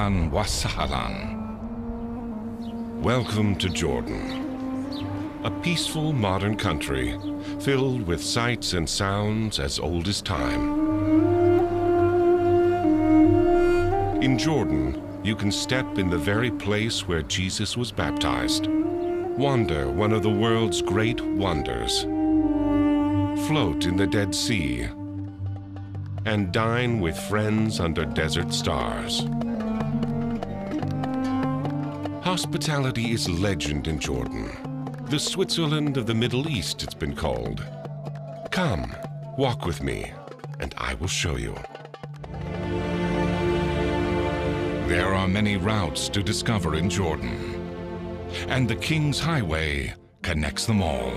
Ahlan wa sahlan. Welcome to Jordan, a peaceful modern country filled with sights and sounds as old as time. In Jordan, you can step in the very place where Jesus was baptized, wander one of the world's great wonders, float in the Dead Sea, and dine with friends under desert stars. Hospitality is legend in Jordan, the Switzerland of the Middle East it's been called. Come, walk with me, and I will show you. There are many routes to discover in Jordan, and the King's Highway connects them all.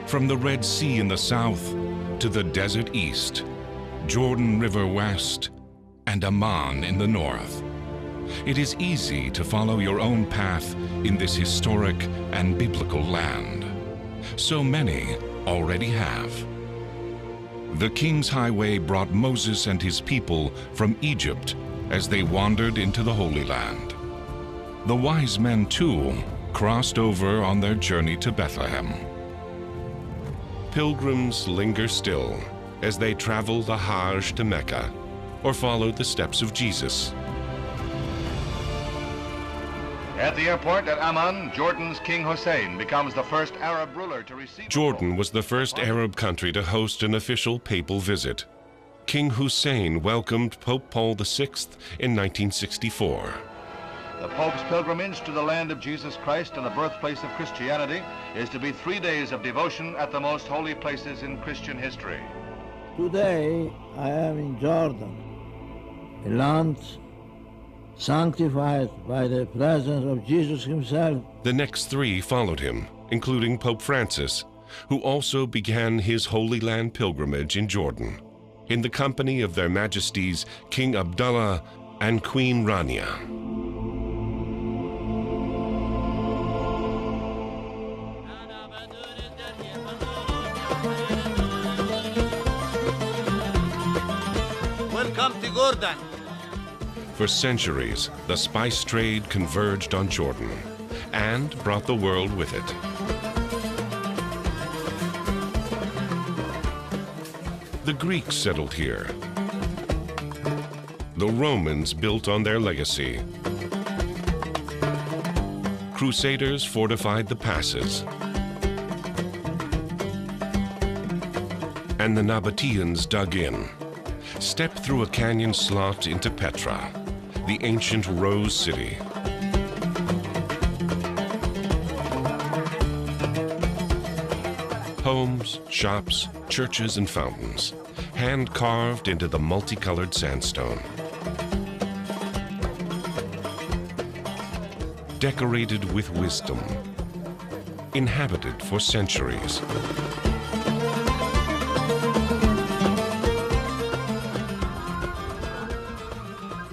From the Red Sea in the south to the desert east, Jordan River west, and Amman in the north. It is easy to follow your own path in this historic and biblical land. So many already have. The King's Highway brought Moses and his people from Egypt as they wandered into the Holy Land. The wise men, too, crossed over on their journey to Bethlehem. Pilgrims linger still as they travel the Hajj to Mecca or follow the steps of Jesus. At the airport at Amman, Jordan's King Hussein becomes the first Arab ruler to receive... Jordan was the first Arab country to host an official papal visit. King Hussein welcomed Pope Paul VI in 1964. The Pope's pilgrimage to the land of Jesus Christ and the birthplace of Christianity is to be 3 days of devotion at the most holy places in Christian history. Today I am in Jordan, a land sanctified by the presence of Jesus himself. The next three followed him, including Pope Francis, who also began his Holy Land pilgrimage in Jordan, in the company of their Majesties King Abdullah and Queen Rania. Welcome to Jordan. For centuries, the spice trade converged on Jordan and brought the world with it. The Greeks settled here. The Romans built on their legacy. Crusaders fortified the passes. And the Nabateans dug in, stepped through a canyon slot into Petra, the ancient Rose City. Homes, shops, churches, and fountains, hand-carved into the multicolored sandstone. Decorated with wisdom, inhabited for centuries.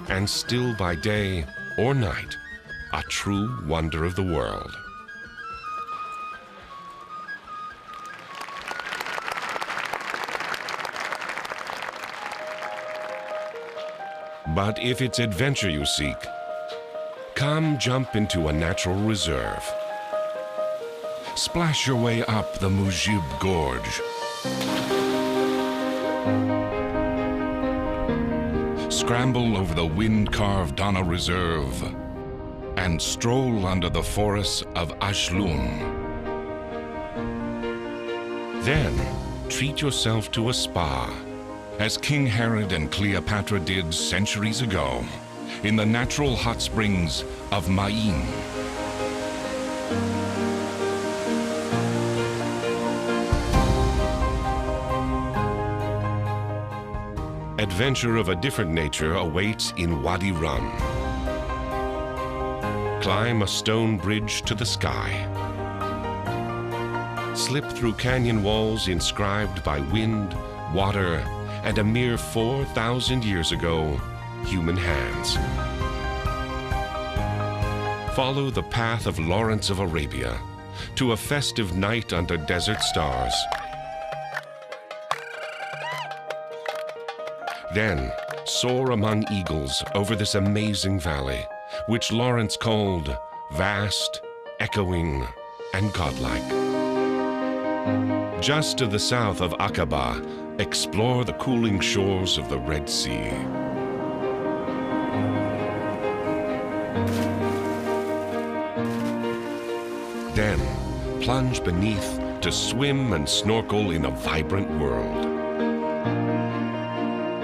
And still by day or night, a true wonder of the world. But if it's adventure you seek, come jump into a natural reserve. Splash your way up the Mujib Gorge. Scramble over the wind-carved Dana Reserve and stroll under the forests of Ashlun. Then treat yourself to a spa, as King Herod and Cleopatra did centuries ago in the natural hot springs of Ma'in. Adventure of a different nature awaits in Wadi Rum. Climb a stone bridge to the sky. Slip through canyon walls inscribed by wind, water, and a mere 4,000 years ago, human hands. Follow the path of Lawrence of Arabia to a festive night under desert stars. Then, soar among eagles over this amazing valley, which Lawrence called vast, echoing, and godlike. Just to the south of Aqaba, explore the cooling shores of the Red Sea. Then, plunge beneath to swim and snorkel in a vibrant world.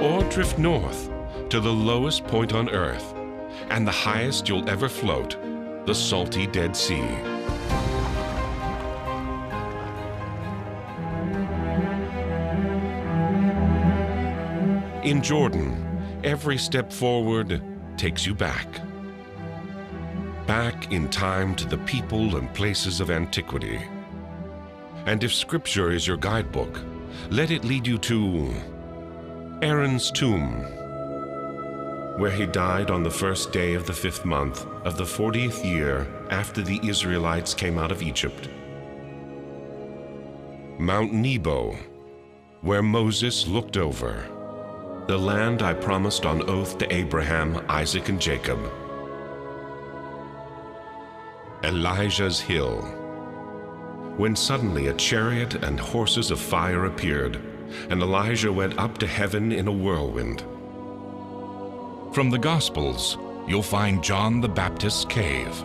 Or drift north to the lowest point on Earth and the highest you'll ever float, the salty Dead Sea. In Jordan, every step forward takes you back. Back in time to the people and places of antiquity. And if Scripture is your guidebook, let it lead you to Aaron's tomb, where he died on the first day of the 5th month of the 40th year after the Israelites came out of Egypt. Mount Nebo, where Moses looked over, the land I promised on oath to Abraham, Isaac, and Jacob. Elijah's Hill, when suddenly a chariot and horses of fire appeared, and Elijah went up to heaven in a whirlwind. From the Gospels, you'll find John the Baptist's cave.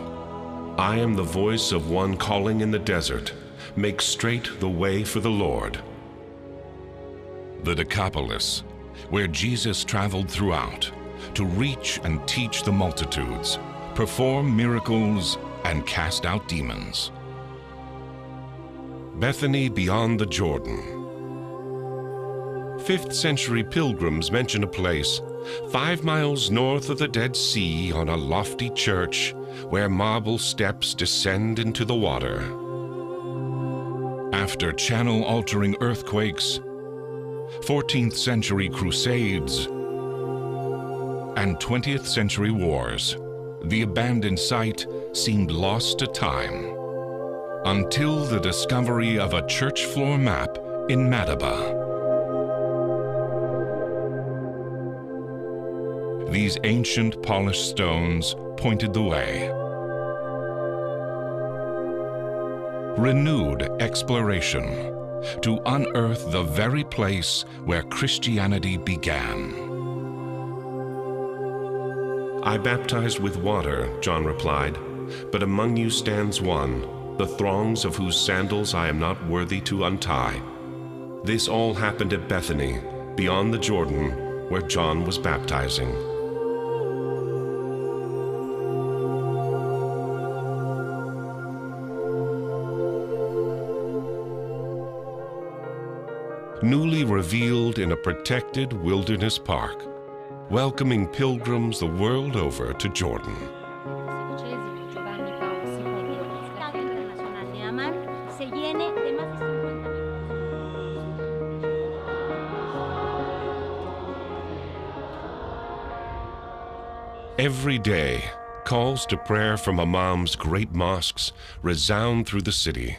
I am the voice of one calling in the desert, make straight the way for the Lord. The Decapolis, where Jesus traveled throughout to reach and teach the multitudes, perform miracles, and cast out demons. Bethany beyond the Jordan. 5th century pilgrims mention a place 5 miles north of the Dead Sea on a lofty church where marble steps descend into the water. After channel-altering earthquakes, 14th century crusades, and 20th century wars, the abandoned site seemed lost to time, until the discovery of a church floor map in Madaba. These ancient polished stones pointed the way. Renewed exploration to unearth the very place where Christianity began. I baptized with water, John replied, but among you stands one, the throngs of whose sandals I am not worthy to untie. This all happened at Bethany, beyond the Jordan, where John was baptizing. Newly revealed in a protected wilderness park, welcoming pilgrims the world over to Jordan. Every day, calls to prayer from Imam's great mosques resound through the city,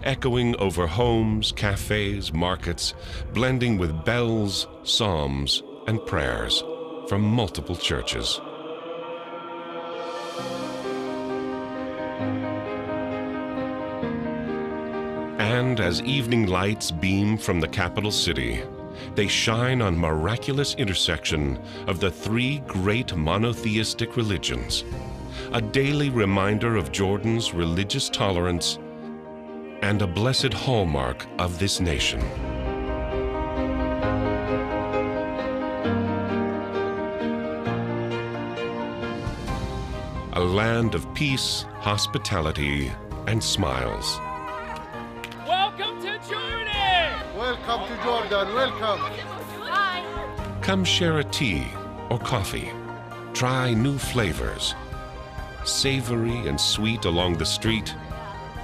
echoing over homes, cafes, markets, blending with bells, psalms, and prayers from multiple churches. And as evening lights beam from the capital city, they shine on miraculous intersection of the 3 great monotheistic religions, a daily reminder of Jordan's religious tolerance and a blessed hallmark of this nation. A land of peace, hospitality, and smiles. Welcome to Jordan! Welcome to Jordan, welcome! Hi! Come share a tea or coffee. Try new flavors, savory and sweet along the street,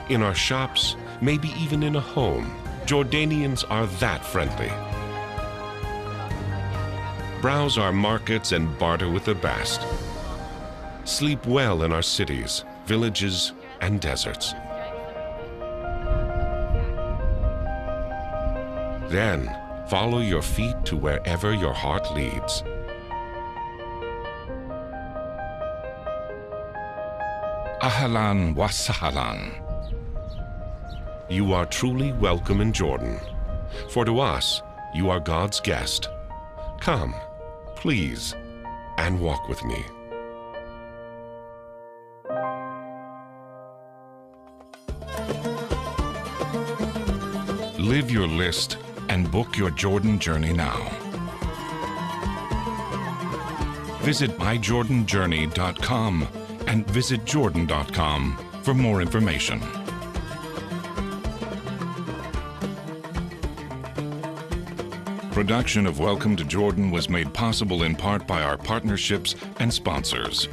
in our shops, maybe even in a home. Jordanians are that friendly. Browse our markets and barter with the best. Sleep well in our cities, villages, and deserts. Then, Follow your feet to wherever your heart leads. Ahlan wa sahlan. You are truly welcome in Jordan, for to us you are God's guest. Come, please, and walk with me. Live your list and book your Jordan journey now. Visit myjordanjourney.com and visit jordan.com for more information. Production of Welcome to Jordan was made possible in part by our partnerships and sponsors.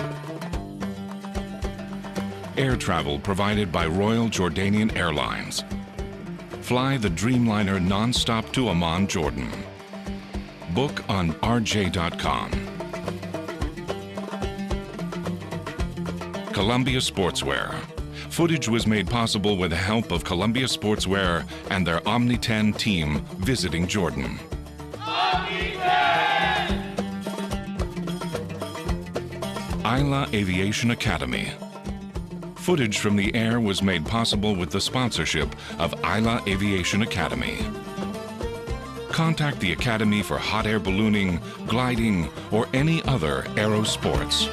Air travel provided by Royal Jordanian Airlines. Fly the Dreamliner non-stop to Amman, Jordan. Book on rj.com. Columbia Sportswear. Footage was made possible with the help of Columbia Sportswear and their Omni 10 team visiting Jordan. Isla Aviation Academy. Footage from the air was made possible with the sponsorship of Isla Aviation Academy. Contact the Academy for hot air ballooning, gliding, or any other aero sports.